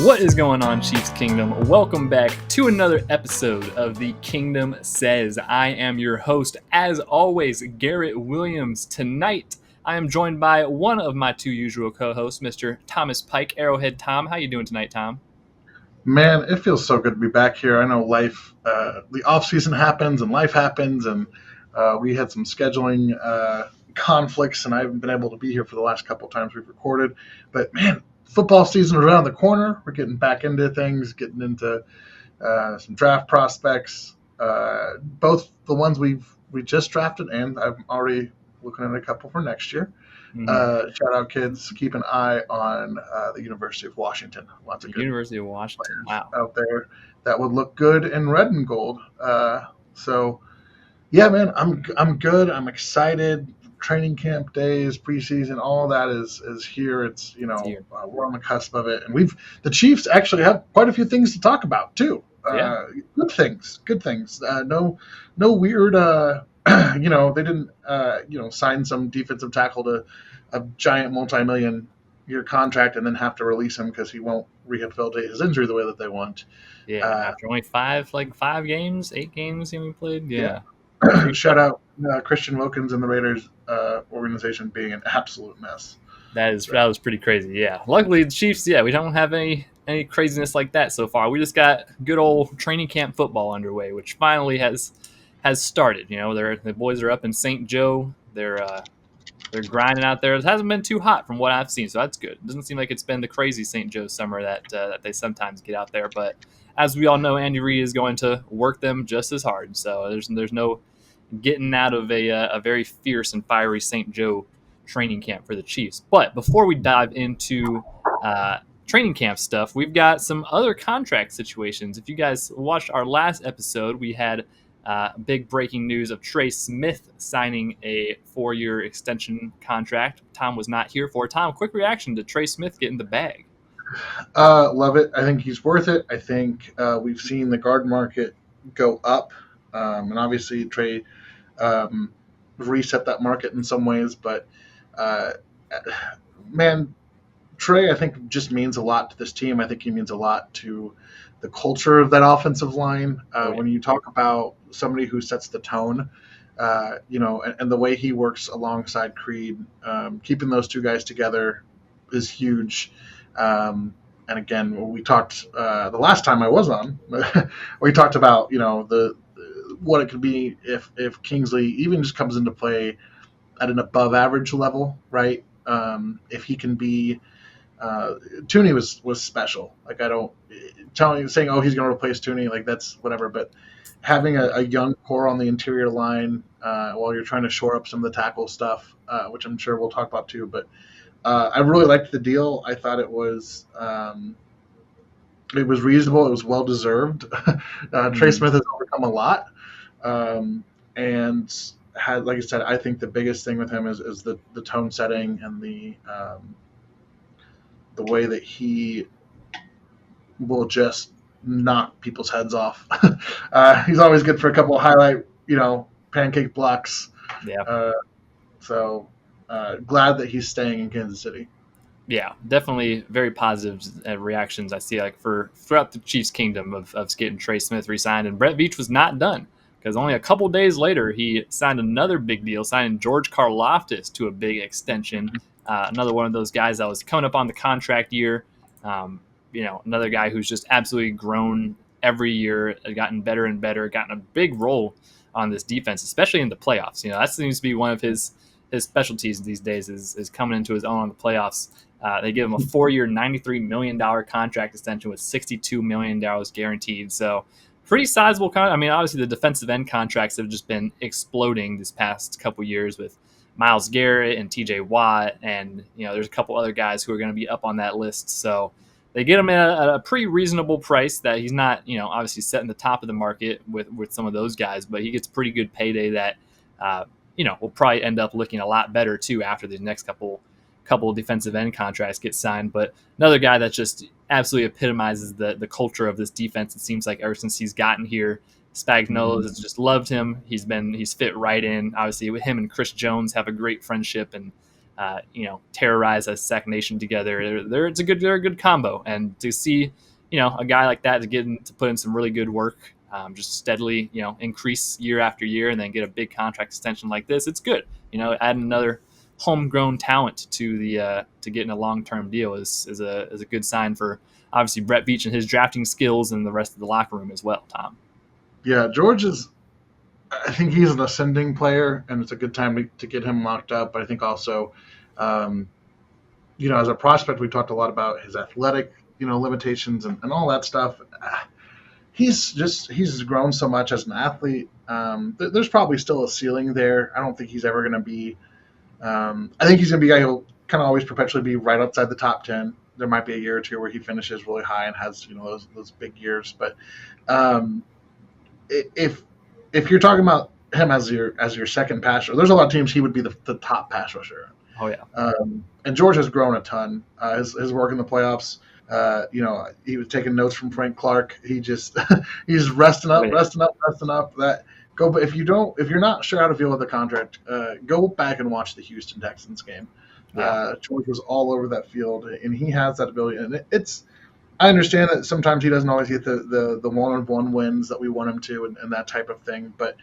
What is going on, Chiefs Kingdom? Welcome back to another episode of the Kingdom Says. I am your host, as always, Garrett Williams. Tonight, I am joined by one of my two usual co-hosts, Mr. Thomas Pike, Arrowhead Tom. How you doing tonight, Tom? Man, it feels so good to be back here. I know life, the off season happens and life happens, and we had some scheduling conflicts, and I haven't been able to be here for the last couple of times we've recorded. But man, football season is around the corner. We're getting back into things, getting into some draft prospects, both the ones we just drafted, and I'm already looking at a couple for next year. Shout out, kids. Keep an eye on the University of Washington. Lots of good University of Washington. Wow. out there that would look good in red and gold. So, yeah, man, I'm good. I'm excited. Training camp days, preseason, all that is here. It's we're on the cusp of it, and the Chiefs actually have quite a few things to talk about too. Good things. No weird. They didn't, sign some defensive tackle to a giant multi-million-year contract and then have to release him because he won't rehabilitate his injury the way that they want. Yeah, after only 8 games he played. Yeah. Shout out Christian Wilkins and the Raiders organization being an absolute mess. That was pretty crazy. Yeah. Luckily, the Chiefs, we don't have any craziness like that so far. We just got good old training camp football underway, which finally has started. The boys are up in St. Joe. They're grinding out there. It hasn't been too hot from what I've seen, so that's good. It doesn't seem like it's been the crazy St. Joe summer that they sometimes get out there. But as we all know, Andy Reid is going to work them just as hard. So there's no getting out of a very fierce and fiery St. Joe training camp for the Chiefs. But before we dive into training camp stuff, we've got some other contract situations. If you guys watched our last episode, we had big breaking news of Trey Smith signing a 4-year extension contract. Tom was not here for. Tom, quick reaction to Trey Smith getting the bag. Love it. I think he's worth it. I think we've seen the guard market go up, and obviously Trey reset that market in some ways. But man, Trey, I think just means a lot to this team. I think he means a lot to the culture of that offensive line. When you talk about somebody who sets the tone, and the way he works alongside Creed, keeping those two guys together is huge. And again, we talked the last time I was on, we talked about what it could be if Kingsley even just comes into play at an above average level, right? If he can be. Tooney was special. Like, I don't saying, oh, he's going to replace Tooney, like that's whatever. But having a young core on the interior line while you're trying to shore up some of the tackle stuff, which I'm sure we'll talk about too. But I really liked the deal. I thought it was reasonable. It was well deserved. Trey Smith has overcome a lot, and had, like I said, I think the biggest thing with him is the tone setting and the way that he will just knock people's heads off. He's always good for a couple of highlight, pancake blocks. Yeah. So glad that he's staying in Kansas City. Yeah, definitely very positive reactions I see throughout the Chiefs kingdom of getting Trey Smith re-signed. And Brett Veach was not done, because only a couple days later he signed another big deal, signing George Karlaftis to a big extension. Another one of those guys that was coming up on the contract year. Another guy who's just absolutely grown every year, gotten better and better, gotten a big role on this defense, especially in the playoffs. That seems to be one of his specialties these days is coming into his own on the playoffs. They give him a 4-year, $93 million contract extension with $62 million guaranteed. So pretty sizable obviously the defensive end contracts have just been exploding this past couple years with Myles Garrett and TJ Watt, and there's a couple other guys who are going to be up on that list. So they get him at a pretty reasonable price that he's not, obviously setting the top of the market with some of those guys, but he gets a pretty good payday that, will probably end up looking a lot better too after the next couple of defensive end contracts get signed. But another guy that just absolutely epitomizes the culture of this defense. It seems like ever since he's gotten here, Spagnuolo has just loved him. He's fit right in. Obviously, with him and Chris Jones have a great friendship, and terrorize a Sac Nation together. They're a good combo, and to see a guy like that to put in some really good work, just steadily increase year after year, and then get a big contract extension like this, it's good. Adding another homegrown talent to the to getting a long-term deal is a good sign for obviously Brett Veach and his drafting skills and the rest of the locker room as well, Tom. Yeah, George is. I think he's an ascending player, and it's a good time to get him locked up. But I think also, um, as a prospect, we talked a lot about his athletic, limitations and all that stuff. He's grown so much as an athlete. There's probably still a ceiling there. I don't think he's ever going to be. I think he's going to be a guy who'll kind of always perpetually be right outside the top 10. There might be a year or two where he finishes really high and has those big years. But if you're talking about him as your second pass rusher, there's a lot of teams he would be the top pass rusher. Oh yeah. And George has grown a ton. His work in the playoffs. He was taking notes from Frank Clark. He's resting up. That go. But if you're not sure how to feel with the contract, go back and watch the Houston Texans game. Yeah. George was all over that field, and he has that ability. And I understand that sometimes he doesn't always get the one-on-one wins that we want him to, and that type of thing. But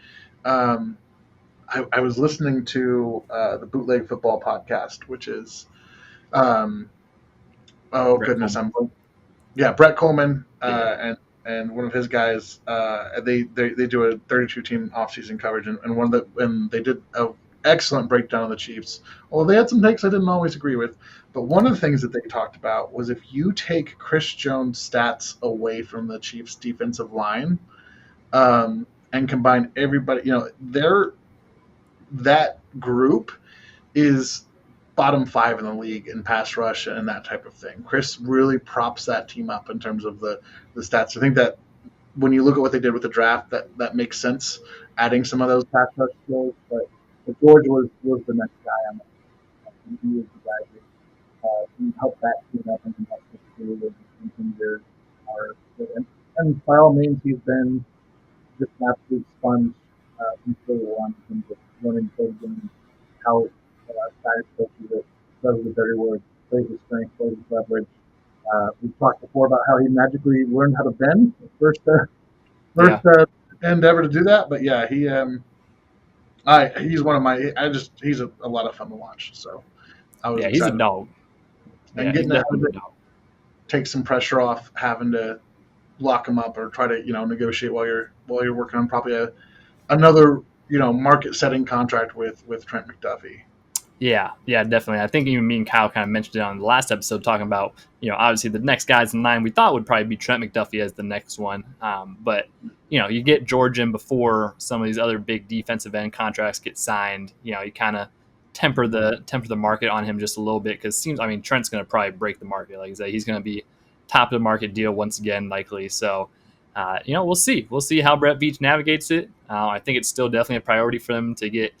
I was listening to the Bootleg Football podcast, which is Brett Coleman and one of his guys. They do a 32-team offseason coverage, and they did an excellent breakdown of the Chiefs. Although they had some takes I didn't always agree with, but one of the things that they talked about was if you take Chris Jones' stats away from the Chiefs' defensive line, and combine everybody, that group is bottom 5 in the league in pass rush and that type of thing. Chris really props that team up in terms of the stats. I think that when you look at what they did with the draft, that makes sense, adding some of those pass rush skills. But George was the next guy on that. He was the guy who helped that team up and helped us through the years. And by all means, he's been just an absolute sponge from day one in terms of learning coding, how science coaches it, does the dirty work, plays his strength, plays his leverage. We've talked before about how he magically learned how to bend. First endeavor to do that, but yeah, he's one of my. He's a lot of fun to watch. So I was he's a dog. And getting to take some pressure off having to lock him up or try to negotiate while you're working on probably another market setting contract with Trent McDuffie. Yeah, definitely. I think even me and Kyle kind of mentioned it on the last episode, talking about obviously the next guys in line we thought would probably be Trent McDuffie as the next one, but you get George in before some of these other big defensive end contracts get signed. You kind of temper the market on him just a little bit, because Trent's going to probably break the market. Like I said, he's going to be top of the market deal once again, likely. So, we'll see. We'll see how Brett Veach navigates it. I think it's still definitely a priority for them to get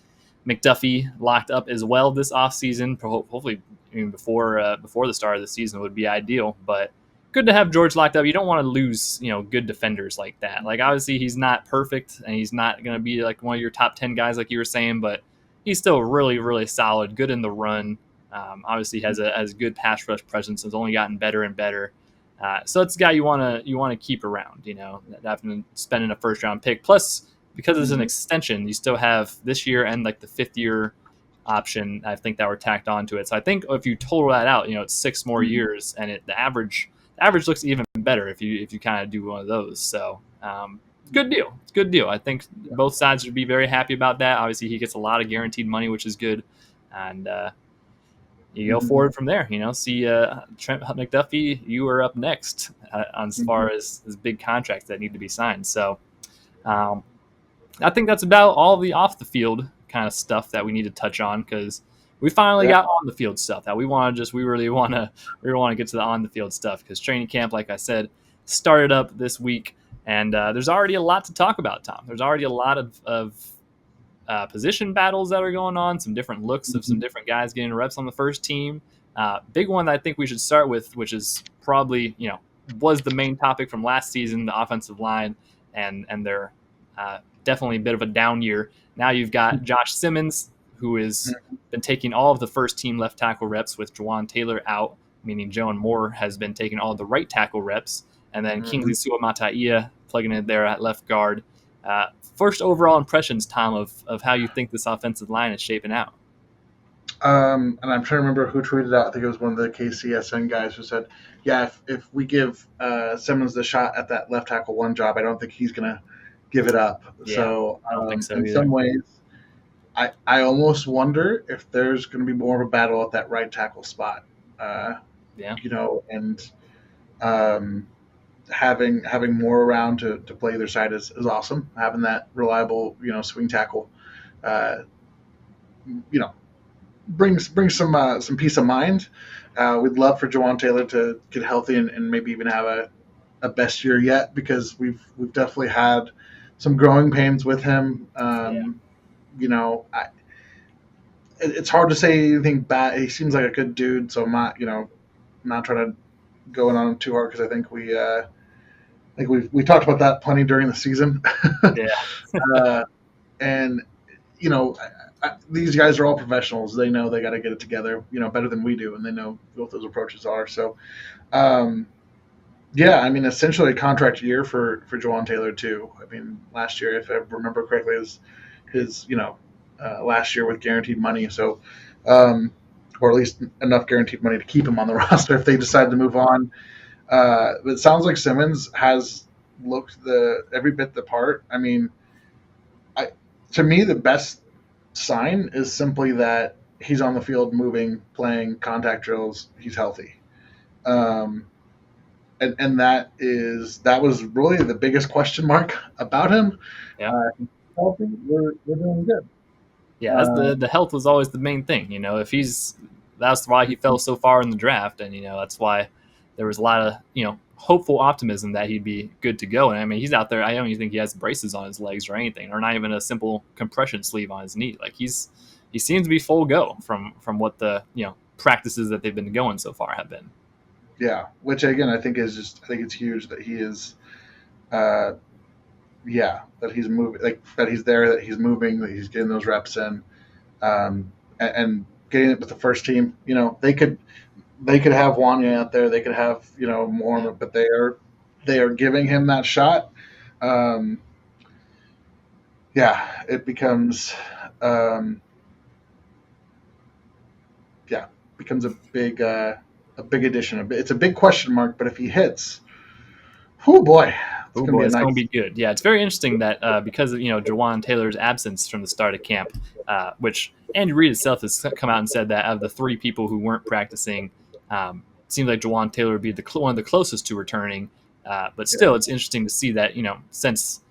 McDuffie locked up as well this offseason. Hopefully, before the start of the season would be ideal. But good to have George locked up. You don't want to lose, good defenders like that. Like, obviously, he's not perfect, and he's not going to be like one of your top 10 guys, like you were saying. But he's still really, really solid. Good in the run. Obviously, has a good pass rush presence. Has only gotten better and better. So it's a guy you want to keep around. After spending a first round pick. Plus, because it's an extension, you still have this year and like the 5th year option, I think, that were tacked onto it. So I think if you total that out, it's 6 more years, and the average looks even better if you kind of do one of those. So good deal. It's a good deal. I think both sides would be very happy about that. Obviously, he gets a lot of guaranteed money, which is good, and you go forward from there. See, Trent McDuffie, you are up next as far as big contracts that need to be signed. So I think that's about all the off the field kind of stuff that we need to touch on, because we finally got on the field stuff that we really want to get to the on the field stuff, because training camp, like I said, started up this week, and there's already a lot to talk about, Tom. There's already a lot of position battles that are going on, some different looks of some different guys getting reps on the first team. Big one that I think we should start with, which is probably was the main topic from last season, the offensive line, and their definitely a bit of a down year. Now you've got Josh Simmons, who has been taking all of the first team left tackle reps with Jawan Taylor out, meaning Jalen Moore has been taking all the right tackle reps, and then Kingsley Suamataia plugging in there at left guard. First overall impressions, Tom, of how you think this offensive line is shaping out. And I'm trying to remember who tweeted out. I think it was one of the KCSN guys who said, "Yeah, if we give Simmons the shot at that left tackle one job, I don't think he's going to give it up." Yeah, So, I don't think so in either. some ways, I almost wonder if there's going to be more of a battle at that right tackle spot. You know, and having more around to play either side is awesome. Having that reliable, swing tackle, you know, brings some peace of mind. We'd love for Jawan Taylor to get healthy and maybe even have a best year yet, because we've definitely had some growing pains with him. It's hard to say anything bad. He seems like a good dude, so I'm not trying to go in on him too hard, because I think we talked about that plenty during the season. And these guys are all professionals. They know they got to get it together, better than we do, and they know what those approaches are. So, essentially a contract year for Jawan Taylor too. I mean, last year, if I remember correctly, is his last year with guaranteed money. So, or at least enough guaranteed money to keep him on the roster if they decide to move on. But it sounds like Simmons has looked every bit the part. I mean, to me, the best sign is simply that he's on the field, moving, playing contact drills. He's healthy, and that was really the biggest question mark about him. He's healthy. We're doing good. Yeah, the health was always the main thing. That's why he fell so far in the draft, and that's why there was a lot of hopeful optimism that he'd be good to go. And I mean, he's out there. I don't even think he has braces on his legs or anything, or not even a simple compression sleeve on his knee. Like he seems to be full go from what the practices that they've been going so far have been. Yeah, which again I think it's huge that he is. That he's moving, that he's there, that he's moving, that he's getting those reps in, and getting it with the first team. They could have Wanya out there, they could have more, but they are giving him that shot. It becomes becomes a big addition. It's a big question mark, but if he hits, oh boy. It's going to be good. Yeah, it's very interesting that because of Jawan Taylor's absence from the start of camp, which Andy Reid himself has come out and said that out of the 3 people who weren't practicing, it seems like Jawan Taylor would be one of the closest to returning. But still, it's interesting to see that since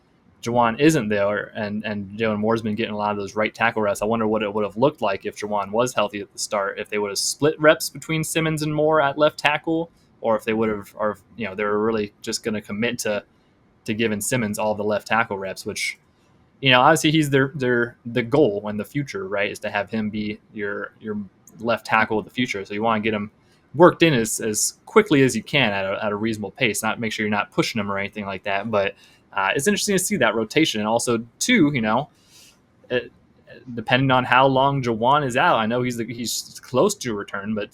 Jawan isn't there and Jalen Moore's been getting a lot of those right tackle reps, I wonder what it would have looked like if Jawan was healthy at the start, if they would have split reps between Simmons and Moore at left tackle, or if they would have, or they were really just going to commit to giving Simmons all the left tackle reps, which, obviously he's the goal in the future, right, is to have him be your left tackle of the future. So you want to get him worked in as quickly as you can at a reasonable pace, not make sure you're not pushing him or anything like that. But it's interesting to see that rotation. And also, too, depending on how long Jawan is out, I know he's close to a return, but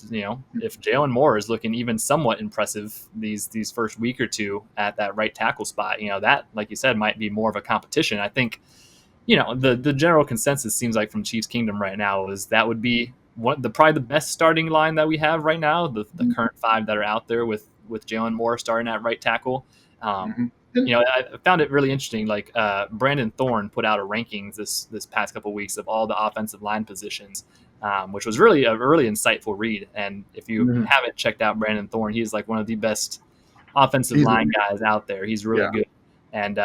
if Jalen Moore is looking even somewhat impressive these first week or two at that right tackle spot, that, like you said, might be more of a competition. I think the general consensus seems like from Chiefs Kingdom right now is that would be probably the best starting line that we have right now. The current 5 that are out there with Jalen Moore starting at right tackle. I found it really interesting. Like Brandon Thorne put out a rankings this past couple of weeks of all the offensive line positions, which was really a really insightful read. And if you haven't checked out Brandon Thorne, he's like one of the best offensive line guys out there. He's really good. And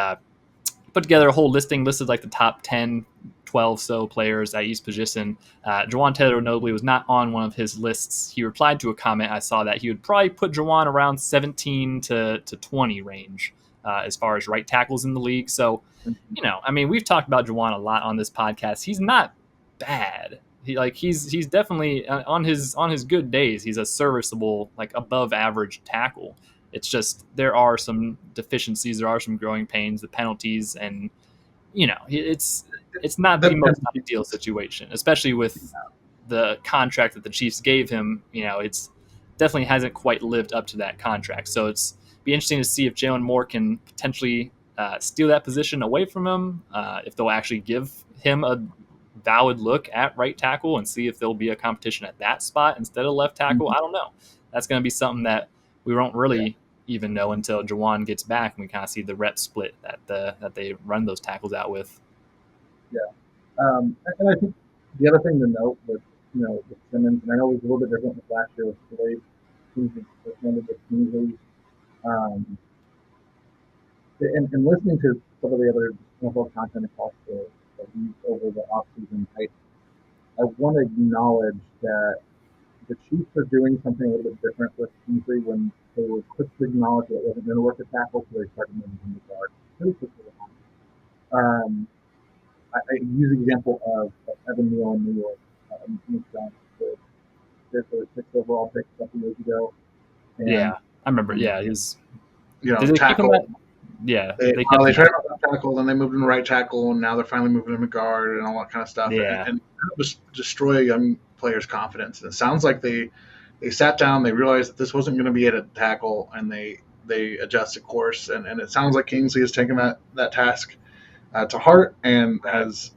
put together a whole listed like the top 10, 12 so players at each position. Jawan Taylor notably was not on one of his lists. He replied to a comment I saw that he would probably put Jawan around 17 to 20 range. As far as right tackles in the league. So, we've talked about Jawan a lot on this podcast. He's not bad. He's definitely on his good days. He's a serviceable, like above average tackle. It's just there are some deficiencies. There are some growing pains, the penalties, and it's it's not the That, most ideal situation, especially with the contract that the Chiefs gave him. It's definitely hasn't quite lived up to that contract. So it's be interesting to see if Jalen Moore can potentially steal that position away from him, if they'll actually give him a valid look at right tackle and see if there'll be a competition at that spot instead of left tackle. I don't know. That's going to be something that we won't really even know until Jawan gets back and we kind of see the rep split that they run those tackles out with. Yeah. And I think the other thing to note with Simmons, and I know it was a little bit different with last year with Slade, who's handled with Kingsley, and listening to some of the other NFL content across the league over the offseason, I want to acknowledge that the Chiefs are doing something a little bit different with Kingsley when they were quick to acknowledge that it wasn't going to work at tackle, so they started moving him to guard pretty quickly. I use the example of Evan Neal in New York. The sixth overall pick a couple years ago. And, yeah, I remember. Yeah, he was. Did they keep him at? Yeah, they tried him at tackle, then they moved him to right tackle, and now they're finally moving him to guard and all that kind of stuff. Yeah. And just destroy young players' confidence. And it sounds like they sat down, they realized that this wasn't going to be it at tackle, and they adjusted course. And it sounds like Kingsley has taken that task to heart and has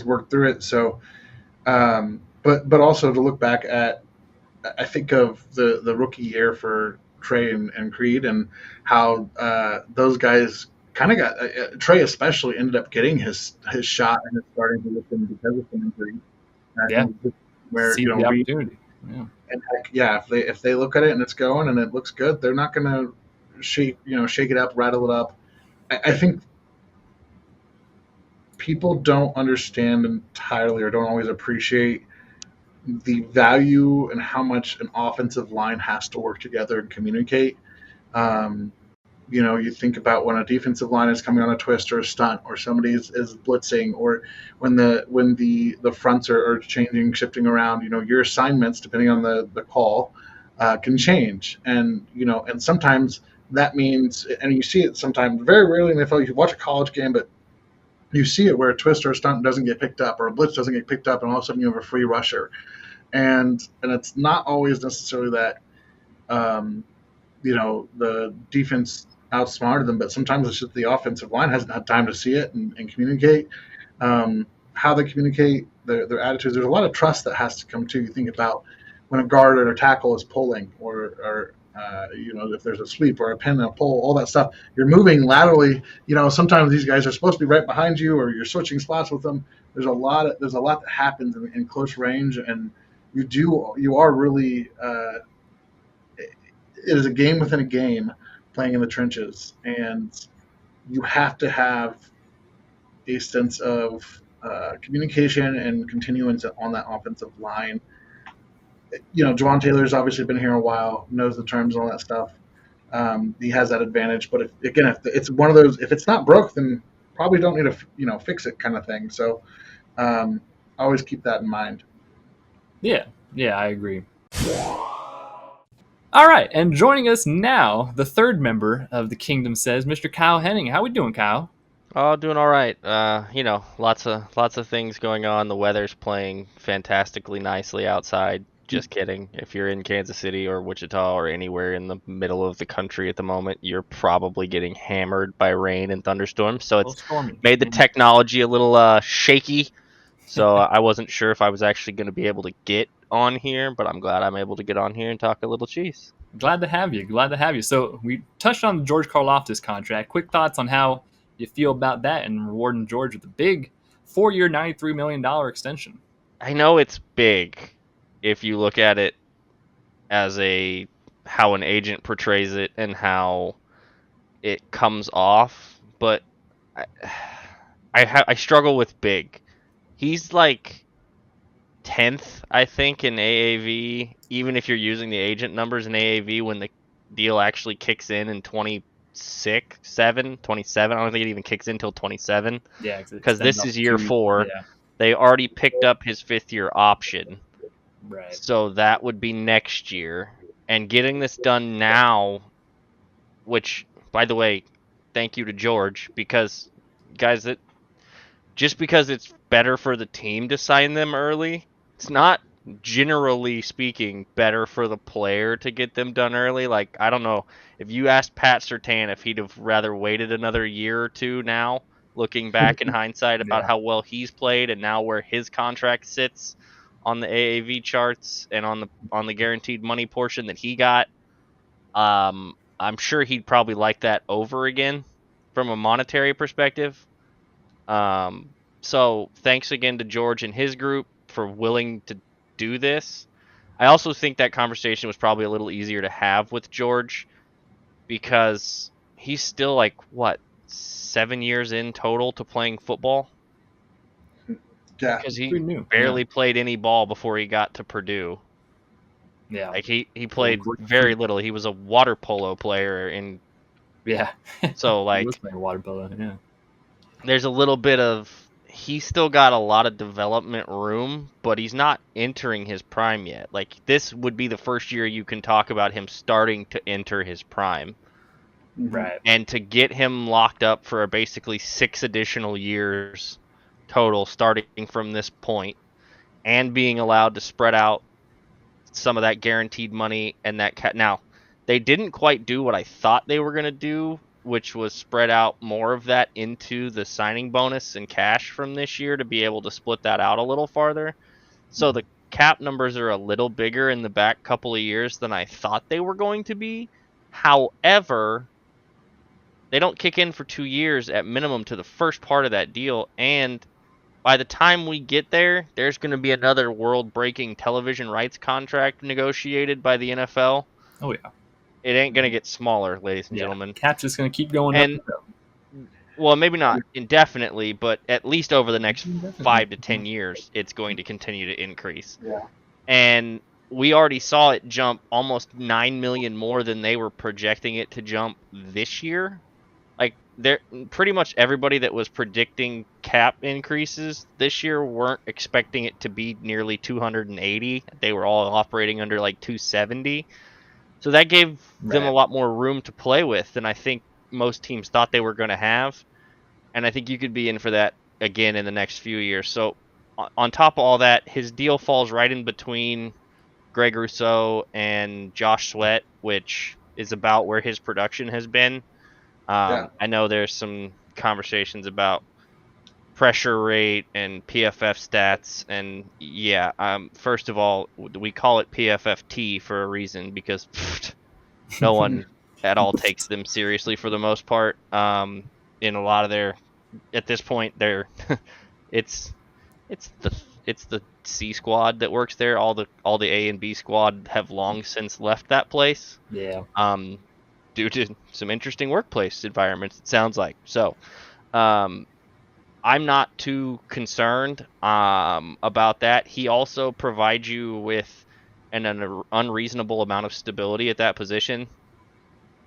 worked through it. So, but also to look back at, I think of the rookie year for Trey and Creed and how those guys kind of got Trey especially ended up getting his shot in his starting position because of some injuries. Yeah, where see the opportunity. Yeah. And if they look at it and it's going and it looks good, they're not going to shake it up, rattle it up. I think people don't understand entirely or don't always appreciate the value and how much an offensive line has to work together and communicate. You think about when a defensive line is coming on a twist or a stunt, or somebody is blitzing, or when the fronts are changing, shifting around. Your assignments, depending on the call, can change, and sometimes that means, and you see it sometimes, very rarely in the NFL. You watch a college game, but you see it where a twist or a stunt doesn't get picked up, or a blitz doesn't get picked up, and all of a sudden you have a free rusher. And it's not always necessarily that the defense outsmarted them, but sometimes it's just the offensive line hasn't had time to see it and communicate. How they communicate, their attitudes. There's a lot of trust that has to come to. You think about when a guard or a tackle is pulling, or if there's a sweep or a pin and a pull, all that stuff. You're moving laterally. Sometimes these guys are supposed to be right behind you, or you're switching spots with them. There's a lot that happens in close range, and you are really it is a game within a game playing in the trenches, and you have to have a sense of communication and continuance on that offensive line. Jawan Taylor's obviously been here a while, knows the terms and all that stuff. He has that advantage, but if it's one of those, if it's not broke, then probably don't need to fix it kind of thing. So always keep that in mind. Yeah, I agree. All right, and joining us now, the third member of the Kingdom Says, Mr. Kyle Henning. How we doing, Kyle? Oh, doing all right. Lots of things going on. The weather's playing fantastically nicely outside. Just kidding. If you're in Kansas City or Wichita or anywhere in the middle of the country at the moment, you're probably getting hammered by rain and thunderstorms. So it's made the technology a little shaky. So I wasn't sure if I was actually going to be able to get on here, but I'm glad I'm able to get on here and talk a little Chiefs. Glad to have you. So we touched on the George Karlaftis contract. Quick thoughts on how you feel about that and rewarding George with a big 4-year, $93 million extension. I know it's big if you look at it as how an agent portrays it and how it comes off, but I struggle with big. He's like 10th, I think, in AAV, even if you're using the agent numbers in AAV when the deal actually kicks in 27. I don't think it even kicks in until 27. Yeah, because this is year 4. Yeah. They already picked up his 5th-year option. Right. So that would be next year. And getting this done now, which, by the way, thank you to George, because, guys, just because it's better for the team to sign them early, it's not, generally speaking, better for the player to get them done early. Like, I don't know, if you asked Pat Surtain if he'd have rather waited another year or two now, looking back in hindsight about Yeah. how well he's played and now where his contract sits on the AAV charts and on the guaranteed money portion that he got, I'm sure he'd probably like that over again from a monetary perspective. So thanks again to George and his group for willing to do this. I also think that conversation was probably a little easier to have with George because he's still like, what, 7 years in total to playing football? Yeah. Because he Pretty new. barely played any ball before he got to Purdue. Yeah. Like he played great very feat. little. He was a water polo player, and Yeah. so He like was playing water polo. Yeah. there's a little bit of, he's still got a lot of development room, but he's not entering his prime yet. Like, this would be the first year you can talk about him starting to enter his prime. Right. And to get him locked up for basically 6 additional years total starting from this point, and being allowed to spread out some of that guaranteed money and that now, they didn't quite do what I thought they were going to do, which was spread out more of that into the signing bonus and cash from this year to be able to split that out a little farther. So the cap numbers are a little bigger in the back couple of years than I thought they were going to be. However, they don't kick in for 2 years at minimum to the first part of that deal, and by the time we get there, there's going to be another world-breaking television rights contract negotiated by the NFL. Oh yeah. It ain't going to get smaller, ladies and Yeah. gentlemen. Cap's just gonna keep going And up. well, maybe not indefinitely, but at least over the next Indefinitely. 5 to 10 years, it's going to continue to increase. Yeah. And we already saw it jump almost 9 million more than they were projecting it to jump this year. Like, they're pretty much everybody that was predicting cap increases this year weren't expecting it to be nearly 280. They were all operating under like 270. So that gave them a Right. lot more room to play with than I think most teams thought they were going to have. And I think you could be in for that again in the next few years. So on top of all that, his deal falls right in between Greg Rousseau and Josh Sweat, which is about where his production has been. Yeah. I know there's some conversations about pressure rate and PFF stats, and yeah, first of all, we call it PFFT for a reason because no one at all takes them seriously for the most part. In a lot of their, at this point, they're it's the C squad that works there. All the A and B squad have long since left that place. Yeah. Due to some interesting workplace environments, it sounds like. So, I'm not too concerned about that. He also provides you with an unreasonable amount of stability at that position.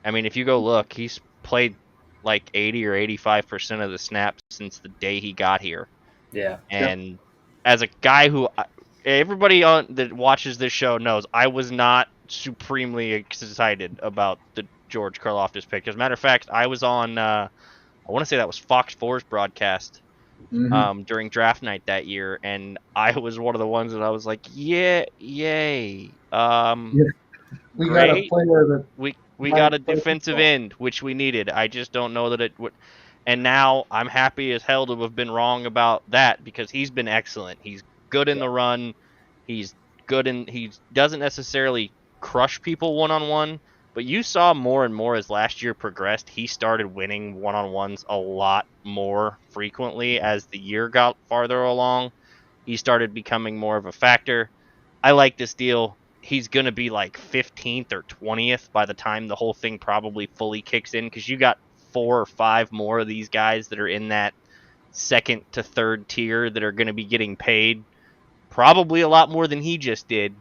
I mean, if you go look, he's played like 80 or 85% of the snaps since the day he got here. Yeah. And as a guy who everybody that watches this show knows, I was not supremely excited about the George Karlaftis pick. As a matter of fact, I was on, I want to say that was Fox 4's broadcast during draft night that year, and I was one of the ones that I was like, yeah, yay. We got a Great. player that We got a defensive end, which we needed. I just don't know that it would. And now I'm happy as hell to have been wrong about that because he's been excellent. He's good in the run. He's good in. He doesn't necessarily crush people one-on-one, but you saw more and more as last year progressed. He started winning one-on-ones a lot more frequently as the year got farther along. He started becoming more of a factor. I like this deal. He's going to be like 15th or 20th by the time the whole thing probably fully kicks in because you got 4 or 5 more of these guys that are in that second to third tier that are going to be getting paid probably a lot more than he just did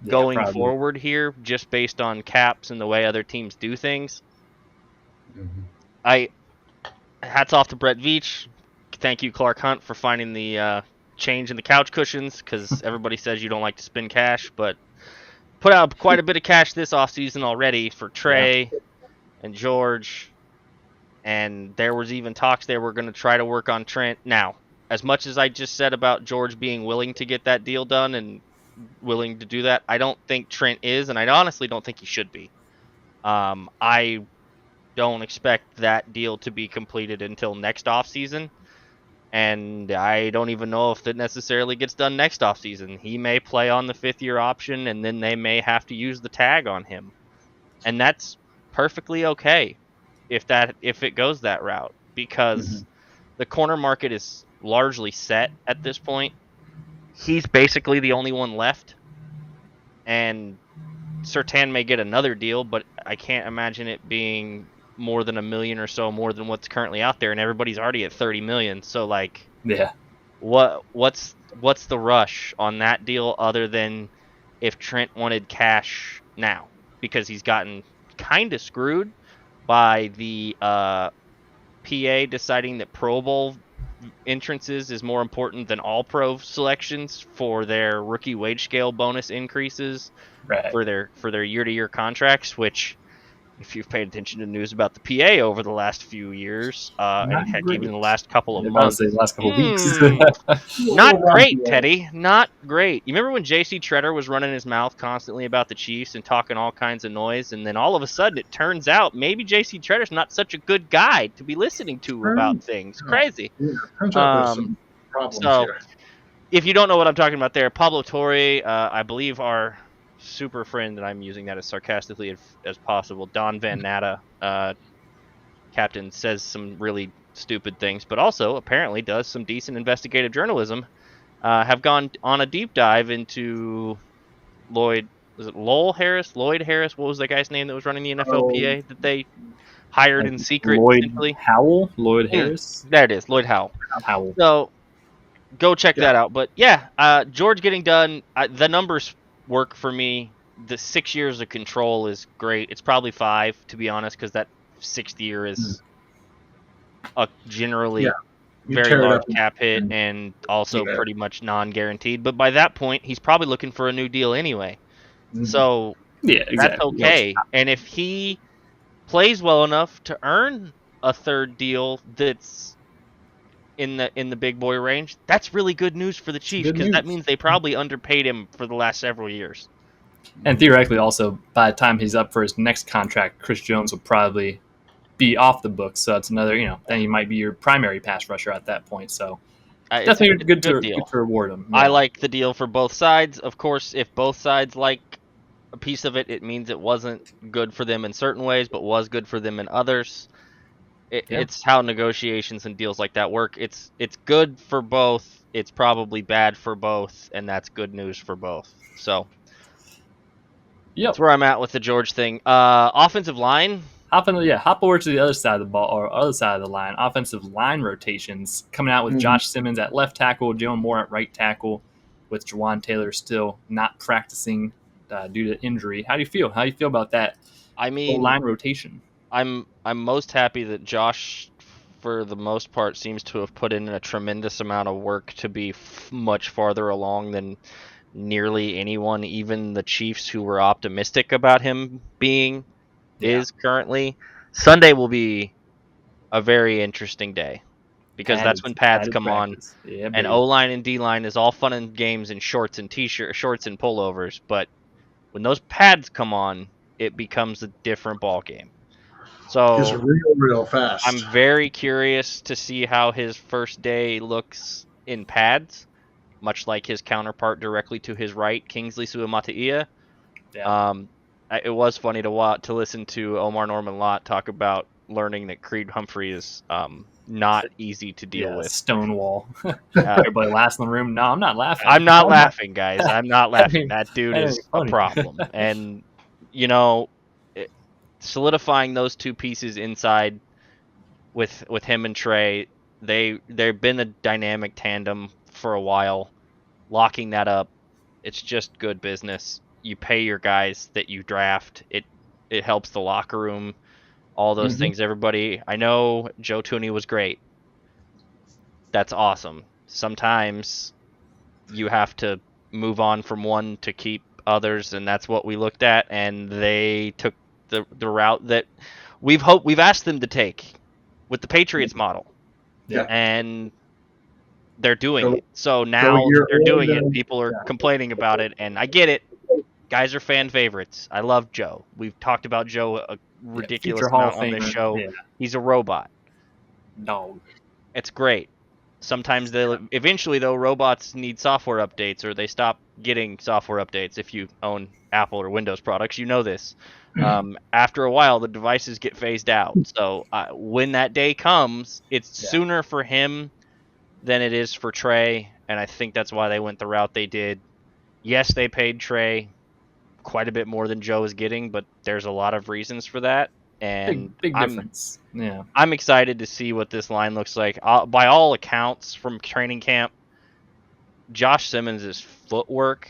going probably. forward here, just based on caps and the way other teams do things. Hats off to Brett Veach. Thank you, Clark Hunt, for finding the change in the couch cushions because everybody says you don't like to spend cash, but put out quite a bit of cash this offseason already for Trey and George. And there was even talks they were going to try to work on Trent. Now, as much as I just said about George being willing to get that deal done and willing to do that, I don't think Trent is, and I honestly don't think he should be. I don't expect that deal to be completed until next offseason, and I don't even know if that necessarily gets done next offseason. He may play on the 5th-year option, and then they may have to use the tag on him, and that's perfectly okay if it goes that route, because the corner market is largely set at this point. He's basically the only one left, and Surtain may get another deal, but I can't imagine it being more than $1 million or so more than what's currently out there, and everybody's already at $30 million. So like, Yeah. what's the rush on that deal other than if Trent wanted cash now, because he's gotten kind of screwed by the PA deciding that Pro Bowl entrances is more important than all pro selections for their rookie wage scale bonus increases Right. for their year-to-year contracts, which, if you've paid attention to news about the PA over the last few years, and heck, even the last couple of months, The last couple of weeks. not great, Teddy. Not great. You remember when J.C. Treader was running his mouth constantly about the Chiefs and talking all kinds of noise, and then all of a sudden it turns out maybe J.C. Treader's not such a good guy to be listening to about things. Crazy. Yeah, turns out there's some problems here. If you don't know what I'm talking about there, Pablo Torre, I believe our super friend, and I'm using that as sarcastically as possible, Don Van Natta, captain, says some really stupid things, but also apparently does some decent investigative journalism, have gone on a deep dive into Lloyd Harris? What was that guy's name that was running the NFLPA that they hired in secret? Lloyd Harris? There it is, Lloyd Howell. So go check that out. But yeah, George getting done, the numbers work for me. The 6 years of control is great. It's probably 5, to be honest, because that 6th year is a generally very large cap hit and also pretty much non-guaranteed. But by that point, he's probably looking for a new deal anyway. So that's okay. And if he plays well enough to earn a third deal that's in the big boy range, that's really good news for the Chiefs, because that means they probably underpaid him for the last several years. And theoretically, also, by the time he's up for his next contract, Chris Jones will probably be off the books. So it's another, then he might be your primary pass rusher at that point. So definitely good to reward him. Yeah. I like the deal for both sides. Of course, if both sides like a piece of it, it means it wasn't good for them in certain ways, but was good for them in others. It's how negotiations and deals like that work. It's good for both. It's probably bad for both, and that's good news for both. So that's where I'm at with the George thing. Offensive line. Hop over to the other side of the ball, or other side of the line. Offensive line rotations coming out with Josh Simmons at left tackle, Jalen Moore at right tackle, with Jawan Taylor still not practicing due to injury. How do you feel? How do you feel about that? I mean, line rotation. I'm most happy that Josh, for the most part, seems to have put in a tremendous amount of work to be much farther along than nearly anyone, even the Chiefs, who were optimistic about him being, is currently. Sunday will be a very interesting day, because that's when pads come on, and O-line and D-line is all fun and games in shorts and shorts and pullovers, but when those pads come on, it becomes a different ball game. So it's real fast. I'm very curious to see how his first day looks in pads, much like his counterpart directly to his right, Kingsley Suamataia. It was funny to listen to Omarr Norman-Lott talk about learning that Creed Humphrey is not easy to deal with. Stonewall. Everybody laughs in the room. No, I'm not laughing. I'm not laughing, guys. I'm not laughing. That dude is a problem. And, solidifying those two pieces inside with him and Trey, they've been a dynamic tandem for a while. Locking that up, it's just good business. You pay your guys that you draft. It helps the locker room, all those things. Everybody, I know Joe Tooney was great. That's awesome. Sometimes you have to move on from one to keep others, and that's what we looked at, and they took the route that we've asked them to take with the Patriots model. And they're doing Go- it. So go now a that year they're doing earlier. it, people are Yeah. complaining about it, and I get it. Guys are fan favorites. I love Joe. We've talked about Joe a ridiculous Future Hall of amount on this Famer. show. Yeah. He's a robot. Dog. It's great. Sometimes eventually though, robots need software updates, or they stop getting software updates. If you own Apple or Windows products, you know this. After a while, the devices get phased out. So when that day comes, it's sooner for him than it is for Trey, and I think that's why they went the route they did. Yes, they paid Trey quite a bit more than Joe is getting, but there's a lot of reasons for that, and Big difference. Yeah. I'm excited to see what this line looks like. By all accounts from training camp, Josh Simmons' footwork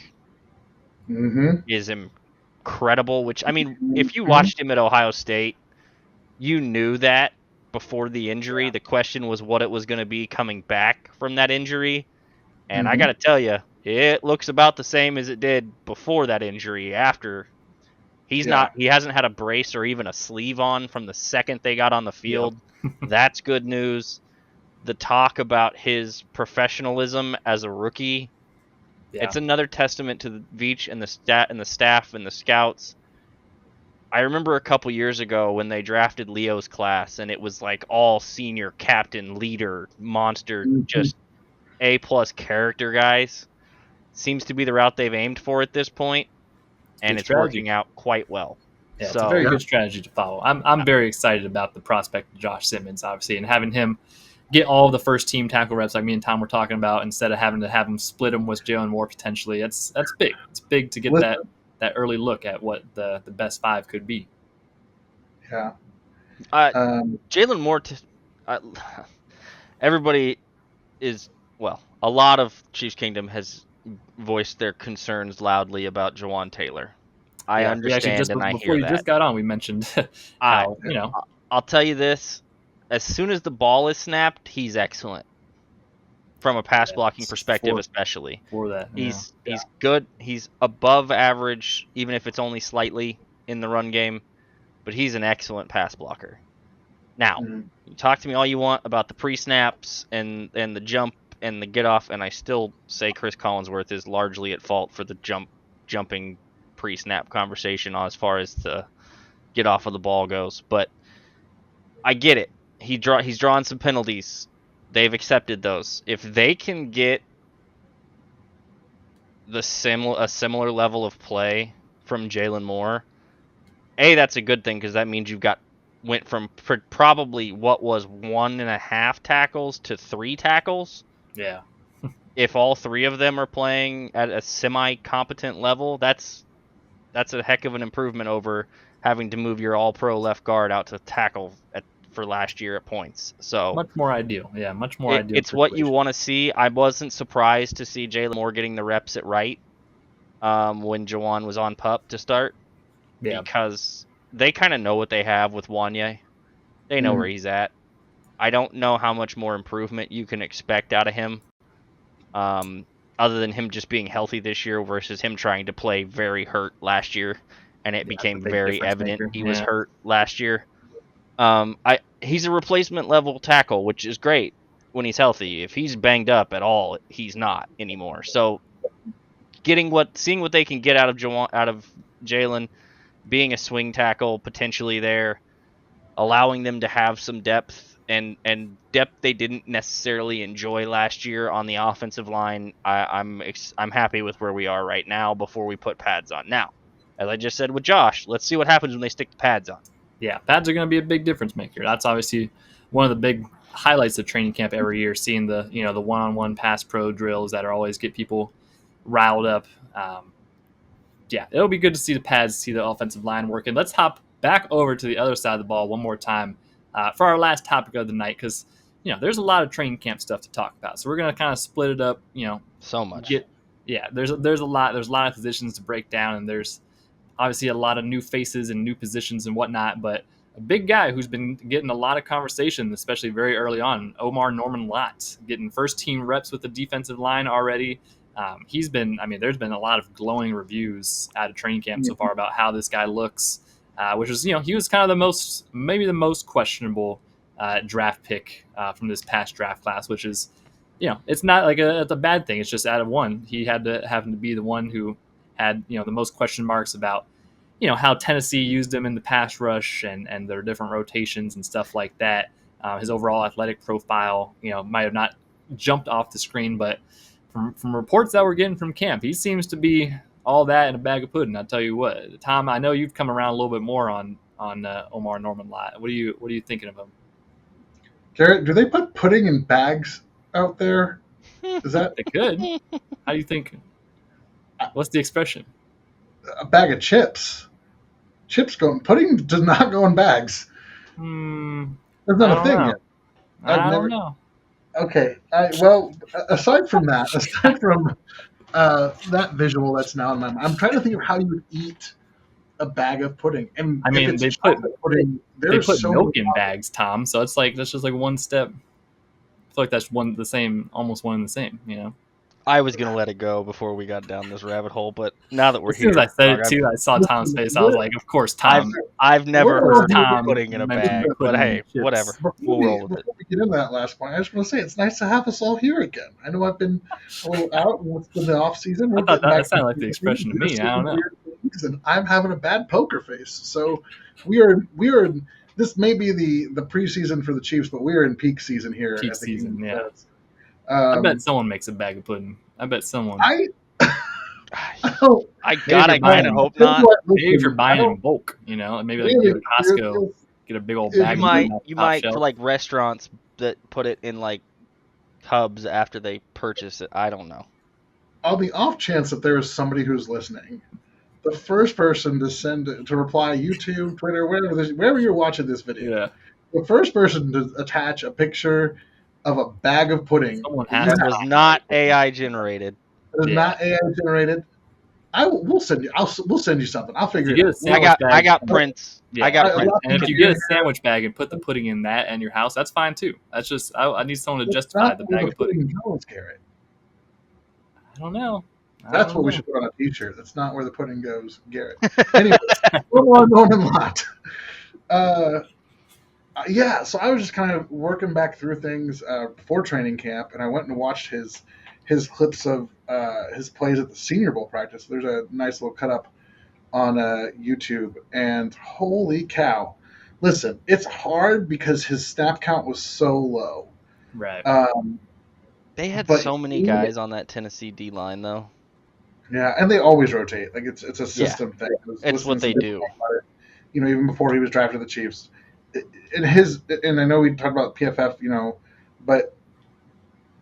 is incredible. Which, I mean, if you watched him at Ohio State, you knew that before the injury. The question was what it was going to be coming back from that injury. And I got to tell you, it looks about the same as it did before that injury. After he hasn't had a brace or even a sleeve on from the second they got on the field. That's good news. The talk about his professionalism as a rookie, it's another testament to the Veach and the staff and the scouts. I remember a couple years ago when they drafted Leo's class, and it was like all senior captain, leader, monster, just A+ character guys. Seems to be the route they've aimed for at this point, and it's working out quite well. Yeah, it's a very good strategy to follow. I'm very excited about the prospect of Josh Simmons, obviously, and having him get all the first team tackle reps like me and Tom were talking about instead of having to have him split them with Jalen Moore potentially. That's big. It's big to get that early look at what the best five could be. Yeah. Jalen Moore. Everybody is a lot of Chiefs Kingdom has voiced their concerns loudly about Jawan Taylor. I understand, and I hear that. Before you just got on, we mentioned how, I'll tell you this. As soon as the ball is snapped, he's excellent. From a pass blocking perspective, especially. For that. He's good. He's above average, even if it's only slightly in the run game. But he's an excellent pass blocker. Now, you talk to me all you want about the pre-snaps and the jump and the get-off, and I still say Chris Collinsworth is largely at fault for the jumping pre-snap conversation as far as the get off of the ball goes. But I get it. He's drawn some penalties. They've accepted those. If they can get a similar level of play from Jalen Moore, that's a good thing because that means went from probably what was 1.5 tackles to 3 tackles. Yeah. If all 3 of them are playing at a semi-competent level, that's a heck of an improvement over having to move your all-pro left guard out to tackle for last year at points. So much more ideal. Yeah, much more ideal. It's what you want to see. I wasn't surprised to see Jalen Moore getting the reps at right when Jawan was on PUP to start. Yeah. Because they kind of know what they have with Wanye. They know where he's at. I don't know how much more improvement you can expect out of him. Other than him just being healthy this year versus him trying to play very hurt last year, and it became very evident he was hurt last year. He's a replacement level tackle, which is great when he's healthy. If he's banged up at all, he's not anymore. So seeing what they can get out of Jalen, being a swing tackle potentially there, allowing them to have some depth and depth they didn't necessarily enjoy last year on the offensive line. I'm happy with where we are right now before we put pads on. Now, as I just said with Josh, let's see what happens when they stick the pads on. Yeah, pads are going to be a big difference maker. That's obviously one of the big highlights of training camp every year, seeing the one-on-one pass pro drills that are always get people riled up. It'll be good to see the pads, see the offensive line working. Let's hop back over to the other side of the ball one more time for our last topic of the night, because there's a lot of training camp stuff to talk about. So we're going to kind of split it up. So much. There's a lot of positions to break down, and there's obviously a lot of new faces and new positions and whatnot. But a big guy who's been getting a lot of conversation, especially very early on, Omarr Norman-Lott, getting first team reps with the defensive line already. There's been a lot of glowing reviews out of training camp so far about how this guy looks, which is, he was kind of the most questionable draft pick from this past draft class, which is it's not like it's a bad thing. It's just out of one. He happened to be the one who had, the most question marks about, how Tennessee used him in the pass rush and their different rotations and stuff like that. His overall athletic profile, might have not jumped off the screen, but from reports that we're getting from camp, he seems to be all that in a bag of pudding. I'll tell you what, Tom, I know you've come around a little bit more on Omarr Norman-Lott. What are you thinking of him? Garrett, do they put pudding in bags out there? Is that They could. How do you think? What's the expression? a bag of chips? Pudding does not go in bags. That's not a thing yet. I don't know. Okay. Aside from that visual that's now in my mind, I'm trying to think of how you would eat a bag of pudding. And I mean, they put so milk in bags, Tom. So that's just like one step. I feel like that's almost one and the same. I was gonna let it go before we got down this rabbit hole, but now that we're As soon here, as I said it too, I saw Tom's face. I was like, of course, Tom. I've never heard Tom of putting in a mentioned bag, but hey, chips. whatever. We'll roll with it. Before we get into that last point, I just want to say it's nice to have us all here again. I know I've been a little out and it's been the off season. I thought that sounded like the expression to me. I don't know. And I'm having a bad poker face, so we are. This may be the preseason for the Chiefs, but we are in peak season here. Peak season, yeah. I bet someone makes a bag of pudding. I bet someone. I gotta kind of hope not. Maybe if you're buying in bulk, maybe like go to Costco, get a big old bag. You might for like restaurants that put it in like tubs after they purchase it. I don't know. On the off chance that there is somebody who's listening, the first person to reply YouTube, Twitter, wherever you're watching this video, the first person to attach a picture of a bag of pudding that was not AI generated. It is not AI generated. We'll send you something. I'll figure it out. I got prints. Yeah. I got prints. And if you get a sandwich bag and put the pudding in that and your house, that's fine too. That's just I need someone to justify the bag of pudding. Garrett. I don't know. That's what we should put on a t-shirt. That's not where the pudding goes, Garrett. Anyway, Omarr Norman-Lott. So I was just kind of working back through things before training camp, and I went and watched his clips of his plays at the Senior Bowl practice. There's a nice little cut up on YouTube, and holy cow. Listen, it's hard because his snap count was so low. Right. They had so many guys on that Tennessee D-line, though. Yeah, and they always rotate. Like it's a system thing. It's what they do. Even before he was drafted to the Chiefs. And I know we talked about PFF, but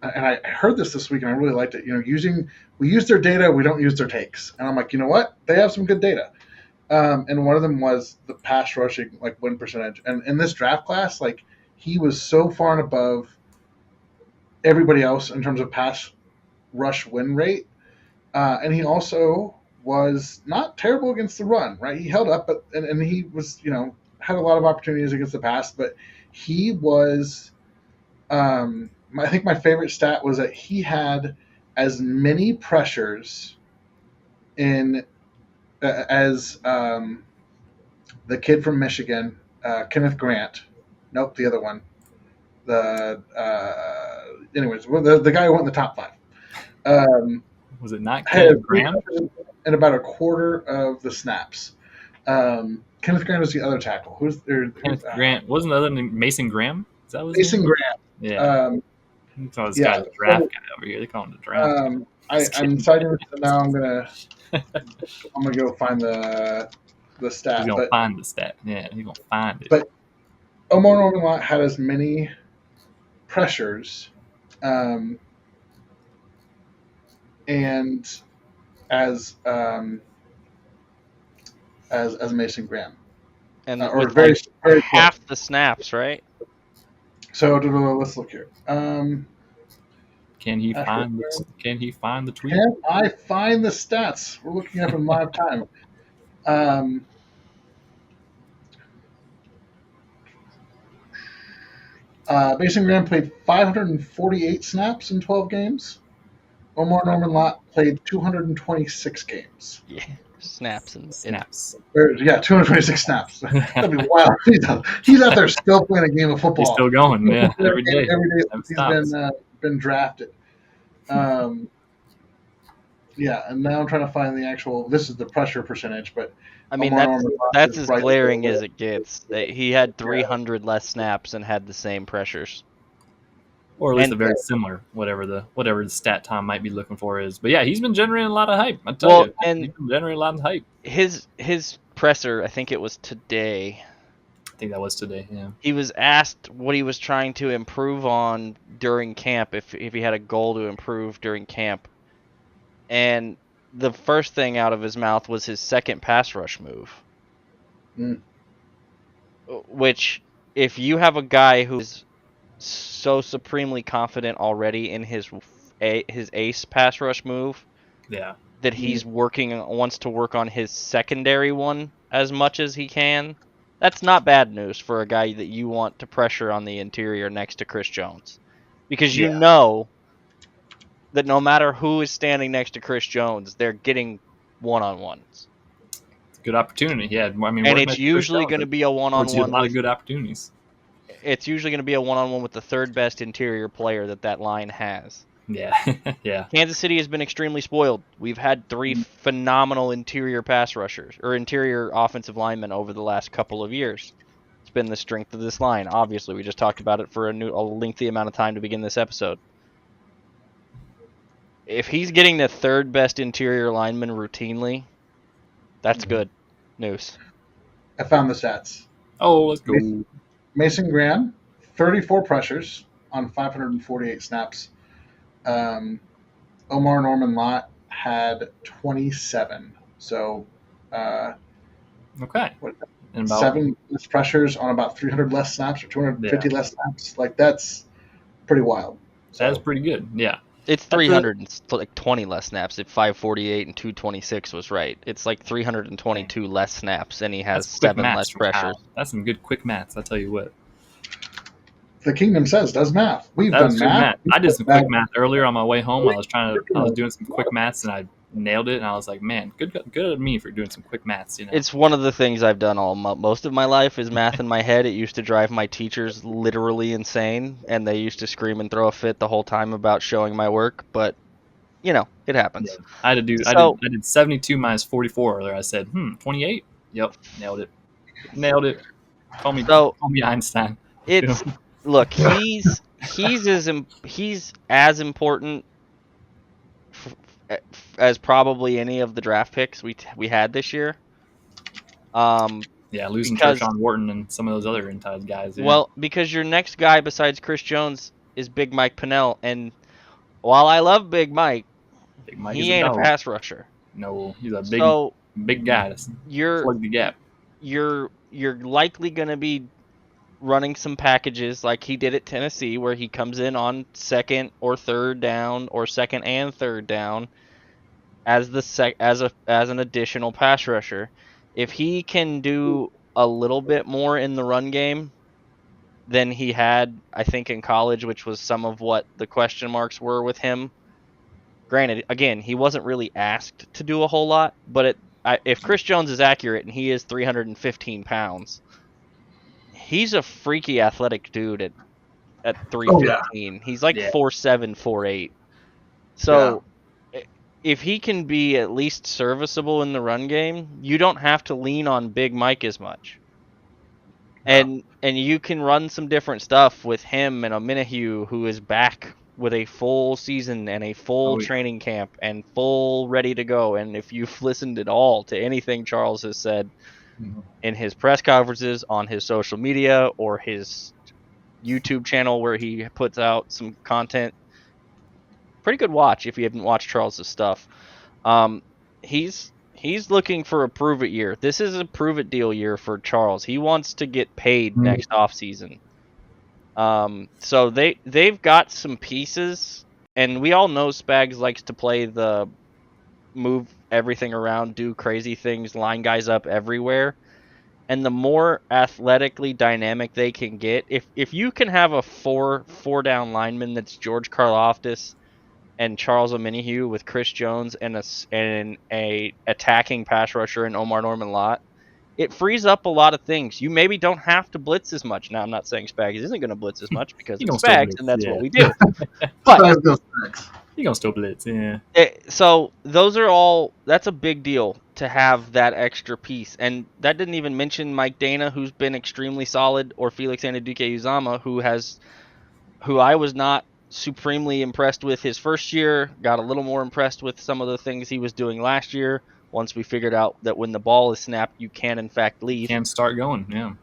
and I heard this week and I really liked it. We use their data, we don't use their takes. And I'm like, you know what? They have some good data. And one of them was the pass rushing win percentage. And in this draft class, he was so far and above everybody else in terms of pass rush win rate. And he also was not terrible against the run, right? He held up, but and he was, had a lot of opportunities against the pass, but he was I think my favorite stat was that he had as many pressures in as the kid from Michigan, Kenneth Grant. Nope, the other one. Anyways, the guy who went in the top 5. Was it not Kenneth Graham? And about a quarter of the snaps. Kenneth Graham was the other tackle. Kenneth Grant wasn't the other name Mason Graham? Is that Mason Graham? Yeah. This guy's the draft guy over here. They call him the draft. I'm citing this now. I'm gonna go find the stat. He's gonna find the stat. Yeah, he's gonna find it. But Omarr Norman-Lott had as many pressures, and as Mason Graham, and or very half the snaps, right? So let's look here. Can he find the tweet? Can I find the stats? We're looking up in live time. Mason Graham played 548 snaps in 12 games. Omarr Norman-Lott played 226 games. Yeah, snaps. 226 snaps. That'd be wild. He's out there still playing a game of football. He's still going, yeah, every day. Every day he's been been drafted. Yeah, and now I'm trying to find the actual. This is the pressure percentage, but I mean, Omarr Norman-Lott that's is as right there glaring with as it. it gets. He had Yeah, 300 less snaps and had the same pressures. or at least And a very similar whatever the stat Tom might be looking for is. But yeah, he's been generating a lot of hype. I tell well, you, and he's been generating a lot of hype. his presser, I think it was today. I think that was today. Yeah. He was asked what he was trying to improve on during camp, if he had a goal to improve during camp. And the first thing out of his mouth was his second pass rush move. Mm. Which, if you have a guy who's so supremely confident already in his ace pass rush move Yeah. that he's wants to work on his secondary one as much as he can, that's not bad news for a guy that you want to pressure on the interior next to Chris Jones. Because you Yeah. know that no matter who is standing next to Chris Jones, they're getting one-on-ones. It's a good opportunity. Yeah. I mean, And working it's next to Chris usually Jones, going to that be a affords you a one-on-one lot with of good opportunities. it's usually going to be a one-on-one with the third best interior player that line has. Yeah. Yeah. Kansas City has been extremely spoiled. We've had 3 phenomenal interior pass rushers or interior offensive linemen over the last couple of years. It's been the strength of this line. Obviously, we just talked about it for a lengthy amount of time to begin this episode. If he's getting the third best interior lineman routinely, that's good news. I found the stats. Oh, let's go. Mason Graham, 34 pressures on 548 snaps. Omarr Norman-Lott had 27. So, Okay. what, And about 7 less pressures on about 300 less snaps or 250 Yeah. less snaps. Like, that's pretty wild. So, that's pretty good. Yeah. It's That's 320 less snaps. If 548 and 226 was right, it's like 322 less snaps, and he has That's quick 7 maths less from pressures. Kyle. That's some good quick maths. I tell you what. the Kingdom Says does math. We've That was done good math. math. I did some quick math earlier on my way home. I was doing some quick maths and I nailed it. And I was like, man, good at me for doing some quick maths. You know, It's one of the things I've done most of my life is math in my head. It used to drive my teachers literally insane, and they used to scream and throw a fit the whole time about showing my work. But it happens. yeah. I did 72 minus 44 earlier. I said, 28. Yep, nailed it. Call me Einstein. It's look, he's as important as probably any of the draft picks we had this year. Yeah, losing Tershawn Wharton and some of those other inside guys. Yeah. Well, because your next guy besides Chris Jones is Big Mike Pennell, and while I love Big Mike he ain't a pass rusher. No, he's a big guy to plug the gap. You're likely going to be running some packages like he did at Tennessee, where he comes in on second or third down or second and third down as an additional pass rusher. If he can do a little bit more in the run game than he had, I think, in college, which was some of what the question marks were with him. Granted, again, he wasn't really asked to do a whole lot, but if Chris Jones is accurate and he is 315 pounds, he's a freaky athletic dude at 315. He's like 4'7", 4'8". So if he can be at least serviceable in the run game, you don't have to lean on Big Mike as much. And you can run some different stuff with him and Ominahue, who is back with a full season and a full training camp and full ready to go. And if you've listened at all to anything Charles has said in his press conferences, on his social media, or his YouTube channel where he puts out some content, pretty good watch if you haven't watched Charles's stuff. He's looking for a prove it year. This is a prove it deal year for Charles. He wants to get paid next offseason. So they've got some pieces, and we all know Spags likes to play the move everything around, do crazy things, line guys up everywhere. And the more athletically dynamic they can get, if you can have a four down lineman that's George Karlaftis and Charles Ominahue with Chris Jones and a attacking pass rusher in Omarr Norman-Lott, it frees up a lot of things. You maybe don't have to blitz as much. Now, I'm not saying Spags isn't going to blitz as much because He it's gonna still Spags, blitz, and that's yeah. what we do. But He gonna still blitz, yeah. so that's a big deal to have that extra piece. And that didn't even mention Mike Dana, who's been extremely solid, or Felix Anudike-Uzomah, who I was not supremely impressed with his first year, got a little more impressed with some of the things he was doing last year once we figured out that when the ball is snapped, you can in fact leave. Can start going, yeah.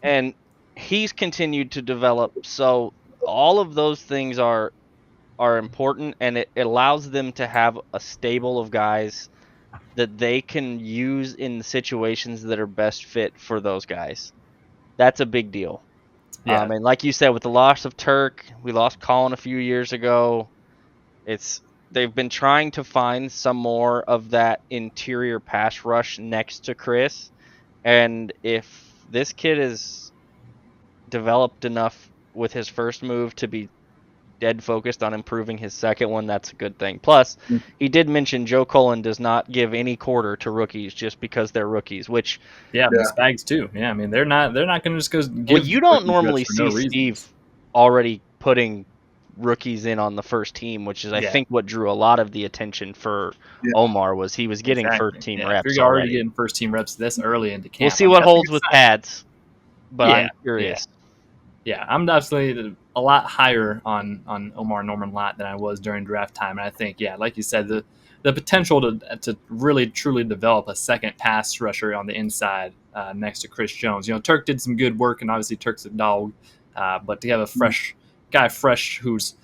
And he's continued to develop. So all of those things are important, and it allows them to have a stable of guys that they can use in the situations that are best fit for those guys. That's a big deal. Yeah. And like you said, with the loss of Turk, we lost Colin a few years ago. They've been trying to find some more of that interior pass rush next to Chris. And if this kid is developed enough with his first move to be dead focused on improving his second one, that's a good thing. Plus, he did mention Joe Cullen does not give any quarter to rookies just because they're rookies, which Spags too. Yeah, I mean they're not going to just go give. Well, you don't normally see Steve already putting rookies in on the first team, which is I think what drew a lot of the attention for Omarr was he was getting first team reps. If you're already getting first team reps this early into camp, we'll see what holds with pads, but I'm curious. Yeah, I'm definitely a lot higher on Omarr Norman-Lott than I was during draft time, and I think like you said, the potential to really truly develop a second pass rusher on the inside next to Chris Jones. You know, Turk did some good work, and obviously Turk's a dog, but to have a fresh who's,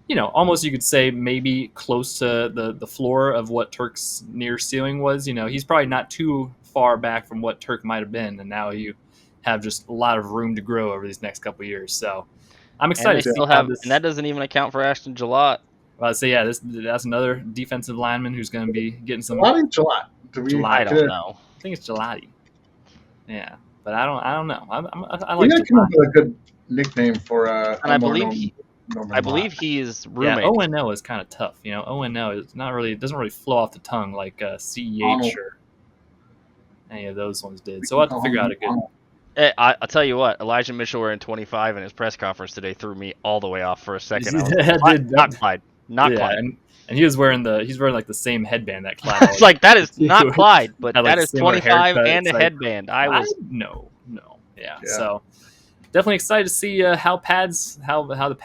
you know, almost you could say maybe close to the floor of what Turk's near ceiling was. You know, he's probably not too far back from what Turk might have been, and now you have just a lot of room to grow over these next couple of years. So I'm excited to still have this. And that doesn't even account for Ashton Gillott. Well, I'd say, that's another defensive lineman who's going to be getting some. Gillott. I don't know. I think it's Gelati. Yeah, but I don't know. I like. We come up with a good nickname for. And I believe he is roommate. Yeah, O-N-O is kind of tough. You know, O-N-O is not really. It doesn't really flow off the tongue like CEH or any of those ones did. So we'll have to figure out a good. I'll tell you what, Elijah Mitchell wearing 25 in his press conference today threw me all the way off for a second. Not Clyde. Not Clyde. And he was wearing like the same headband that Clyde. It's like, that is not Clyde, but that is 25 and a headband. No. Yeah. So definitely excited to see how the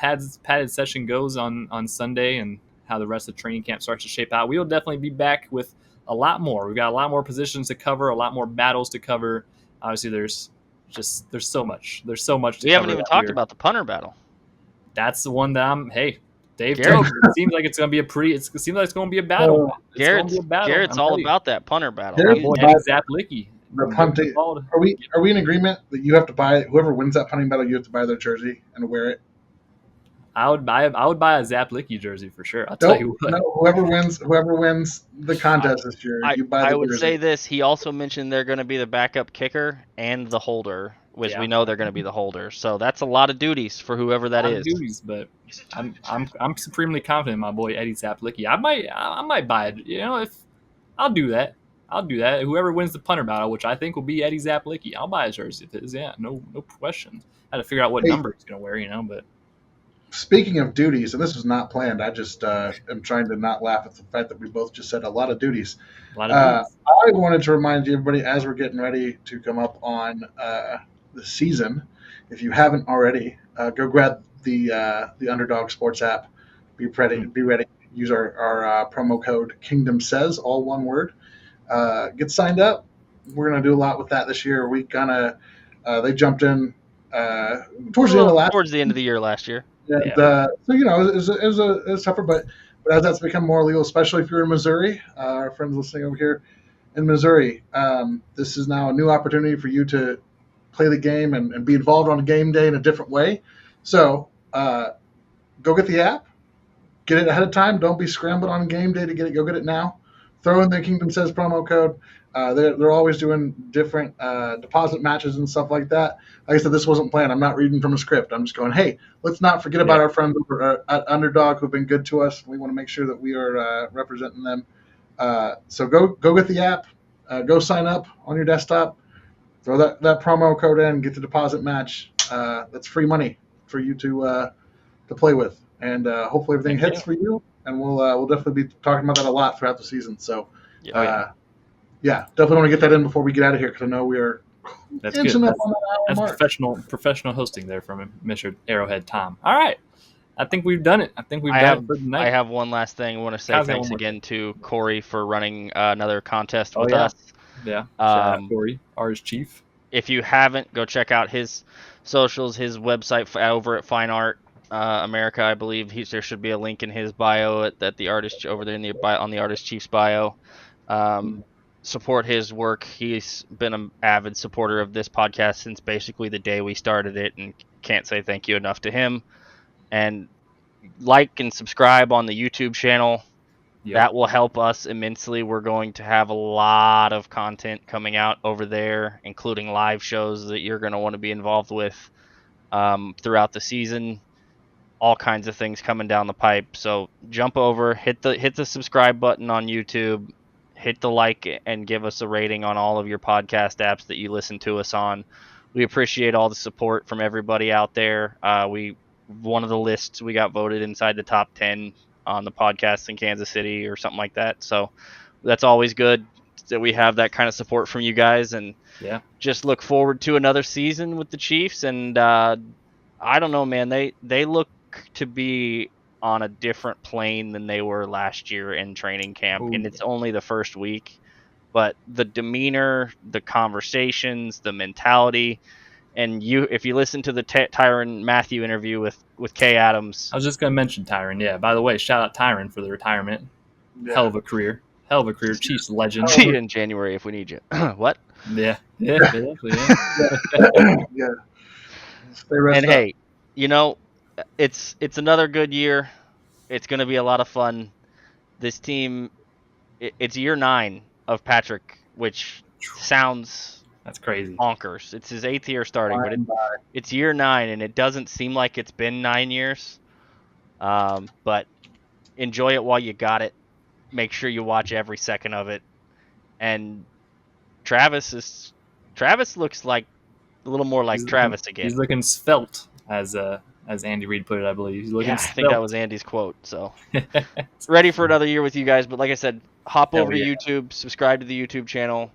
padded session goes on Sunday and how the rest of the training camp starts to shape out. We will definitely be back with a lot more. We've got a lot more positions to cover, a lot more battles to cover. Obviously, there's so much. There's so much to cover. We haven't even talked about the punter battle. That's the one that Dave Garrett. It seems like it's going to be it seems like it's going to be a battle. Garrett's all about that punter battle. Eddie Zaplicki. The punting. Are we in agreement that you have to buy whoever wins that punting battle? You have to buy their jersey and wear it. I would buy a Zaplicki jersey for sure. I'll tell you what. No, whoever wins the contest this year, you buy the jersey. I would say this. He also mentioned they're going to be the backup kicker and the holder, which we know they're going to be the holder. So that's a lot of duties for whoever that is. Duties, but I'm supremely confident in my boy Eddie Zaplicki. I might buy it. You know, if I'll do that. Whoever wins the punter battle, which I think will be Eddie Zaplicki, I'll buy a jersey if it is. Yeah, no question. I had to figure out what number he's going to wear. You know, but. Speaking of duties, and this was not planned, I just am trying to not laugh at the fact that we both just said a lot of duties. I wanted to remind you, everybody, as we're getting ready to come up on the season, if you haven't already, go grab the Underdog Sports app. Be ready. Use our promo code KingdomSays, all one word. Get signed up. We're going to do a lot with that this year. They jumped in towards the end of the year last year. So you know, it was tougher, but as that's become more legal, especially if you're in Missouri, our friends listening over here in Missouri, this is now a new opportunity for you to play the game and be involved on a game day in a different way. So go get the app, get it ahead of time. Don't be scrambling on game day to get it. Go get it now. Throw in the Kingdom Says promo code. They're always doing different deposit matches and stuff like that. Like I said, this wasn't planned. I'm not reading from a script. I'm just going, hey, let's not forget about our friends over at Underdog who've been good to us. We want to make sure that we are representing them. So go get the app. Go sign up on your desktop. throw that promo code in, get the deposit match. That's free money for you to play with, and hopefully everything hits for you. And we'll definitely be talking about that a lot throughout the season. So, yeah, definitely want to get that in before we get out of here because I know we are inching up on that hour mark. Professional hosting there from Mr. Arrowhead Tom. All right. I think we've done it. I think we've done it for tonight. I have one last thing. I want to say thanks again to Corey for running another contest with us. Yeah. Shout out Corey, ours chief. If you haven't, go check out his socials, his website over at Fine Art America. I believe there should be a link in his bio at the artist over there on the artist chief's bio. Support his work. He's been an avid supporter of this podcast since basically the day we started it, and can't say thank you enough to him. And like and subscribe on the YouTube channel. Yep. That will help us immensely. We're going to have a lot of content coming out over there, including live shows that you're going to want to be involved with throughout the season. All kinds of things coming down the pipe. So jump over, hit the subscribe button on YouTube, hit the like, and give us a rating on all of your podcast apps that you listen to us on. We appreciate all the support from everybody out there. One of the lists we got voted inside the top 10 on the podcast in Kansas City or something like that. So that's always good that we have that kind of support from you guys, and just look forward to another season with the Chiefs. And I don't know, man, they look to be on a different plane than they were last year in training camp. And it's only the first week, but the demeanor, the conversations, the mentality. And if you listen to the Tyrann Mathieu interview with Kay Adams. I was just going to mention Tyrann. Yeah, by the way, shout out Tyrann for the retirement. Yeah. Hell of a career. Chiefs legend. See you in January if we need you. What? Yeah. Yeah. And hey, it's another good year. It's going to be a lot of fun. This team, it's year 9 of Patrick, which sounds... That's crazy. Bonkers. It's his 8th year starting, but it's year 9, and it doesn't seem like it's been 9 years. But enjoy it while you got it. Make sure you watch every second of it. And Travis looks like a little more like Travis again. He's looking svelte, as Andy Reid put it, I believe. He's looking svelte. I think that was Andy's quote. So ready for another year with you guys. But like I said, hop over to YouTube, subscribe to the YouTube channel.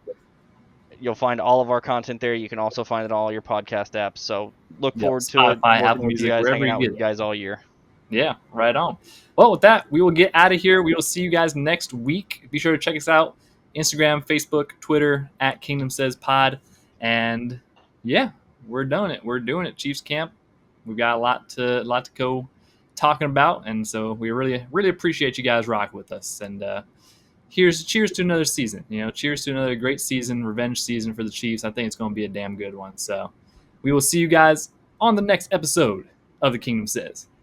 You'll find all of our content there. You can also find it on all your podcast apps. So look forward to it. Apple Music, hanging out with you guys all year. Yeah, right on. Well, with that, we will get out of here. We will see you guys next week. Be sure to check us out. Instagram, Facebook, Twitter, at Kingdom Says Pod. And yeah, we're doing it. We're doing it. Chiefs camp. We've got a lot to go talking about. And so we really, really appreciate you guys rocking with us. And cheers to another season. Cheers to another great season, revenge season for the Chiefs. I think it's going to be a damn good one. So we will see you guys on the next episode of the Kingdom Says.